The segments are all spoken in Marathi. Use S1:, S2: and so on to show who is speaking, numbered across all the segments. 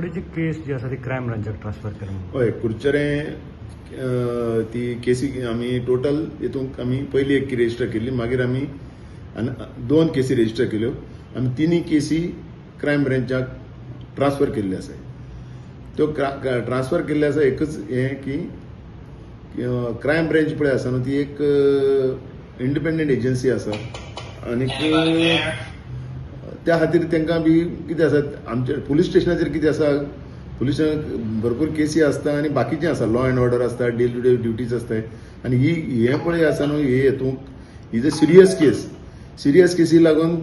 S1: कुडचडेची केस जी आसा ती क्रायम ब्रांचाक ट्रान्सफर केल्या.
S2: हय, कुडचडे ती केसी आमी टोटल हितूंक आमी पयली एक रेजिस्टर केल्ली, मागीर आमी 2 केसी रेजिस्टर केल्यो. आमी तिनूय केसी क्रायम ब्रांचाक ट्रान्सफर केल्ले आसा. त्यो ट्रान्सफर केल्ले आसा एकच हें की क्रायम ब्रांच पळय आसा न्हू, ती एक इंडिपेंडंट एजन्सी आसा आनी त्या खातीर तांकां बी कितें आसा, आमच्या पुलीस स्टेशनाचेर कितें आसा, पुलीस भरपूर केसी आसता आनी बाकीचें आसा, लॉ अँड ऑर्डर आसता, डे टू डे ड्युटीज आसताय. आनी हें पळय आसा न्हू, हे हेतूंक is a serious case. Serious केसी लागून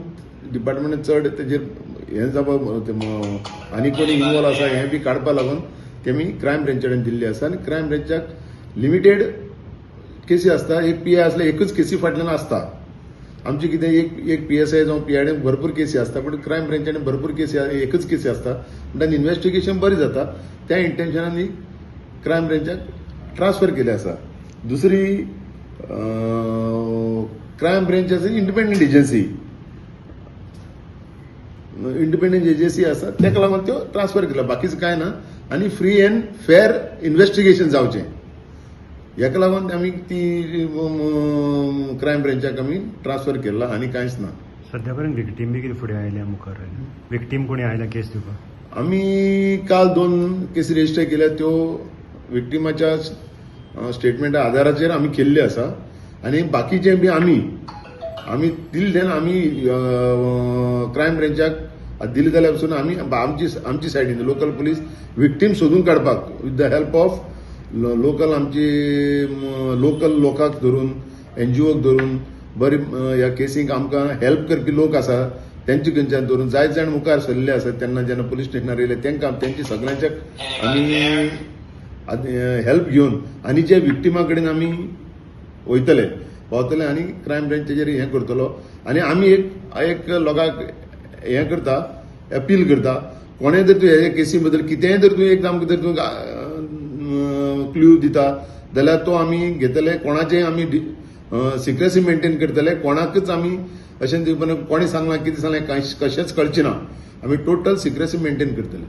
S2: डिपार्टमेंटान चड तेजेर हें जावप आनी कोणी इन्वॉल्व आसा हें बी काडपा लागून तेमी क्रायम ब्रांचान दिल्ली आसा. आनी क्रायम ब्रांचाक लिमिटेड केसी आसता. एक पीआय आसल्यार एकूच केसी फाटल्यान आसता. आमचे कितें एक पीएसआय जावं पीआयडी भरपूर केसी आसता, पण क्रायम ब्रांचांनी भरपूर केसी एकूच केसी आसता. म्हणटा इन्व्हेस्टिगेशन बरी जाता. त्या इंटेन्शनान क्रायम ब्रांचाक ट्रान्सफर केले आसा. दुसरी क्रायम ब्रांच आसा इंडिपेंडंट एजन्सी. इंडिपेंडंट एजन्सी आसा ताका लागून त्यो ट्रान्सफर केला, बाकीचं काय ना. आनी फ्री एंड फेअर इन्व्हेस्टिगेशन जावचें, हेका लागून आमी ती क्रायम ब्रांचाक आमी ट्रान्सफर केला आनी कांयच ना.
S1: सध्या पर्यंत विक्टीम बी कितें फुडें आयल्या मुखार विक्टीम कोणी आयल्या केस दिवपाक?
S2: आमी काल 2 केसी रेजिस्टर केल्या. त्यो विक्टिमाच्या स्टेटमेंटा आधाराचेर आमी केल्ले आसा. आनी बाकीचे बी आमी दिले आमी क्रायम ब्रांचाक दिले जाल्यार पसून आमी आमची सायडीन लोकल पुलीस विक्टीम सोदून काडपाक with the help of local आमची लोकल लोकांक धरून, एनजीओक धरून, बरी ह्या केसीक आमकां हेल्प करपी लोक आसा तेंचे खंयच्यान धरून जायत जाण मुखार सरले आसात. तेन्ना जेन्ना पुलीस स्टेशनार येयले तेंकां तेंची सगळ्यांच्याक आमी हेल्प घेवन आनी जे विक्टिमा कडेन आमी वयतले पावतले आनी क्रायम ब्रांच तेजेर हें करतलो. आनी आमी एक लोकांक हें करता, अपील करता, कोणें जर तूं हे केसी बद्दल कितेंय जर तूं एक आमकां जर तूं क्ल्यू दिता जाल्यार तो आमी घेतले. कोणाचेय आमी सिक्रेसी मेंटेन करतले. कोणाकच आमी अशें कोणी सांगलां कितें सांगलें कशेंच कळचें ना. आमी टोटल सिक्रेसी मेंटेन करतले.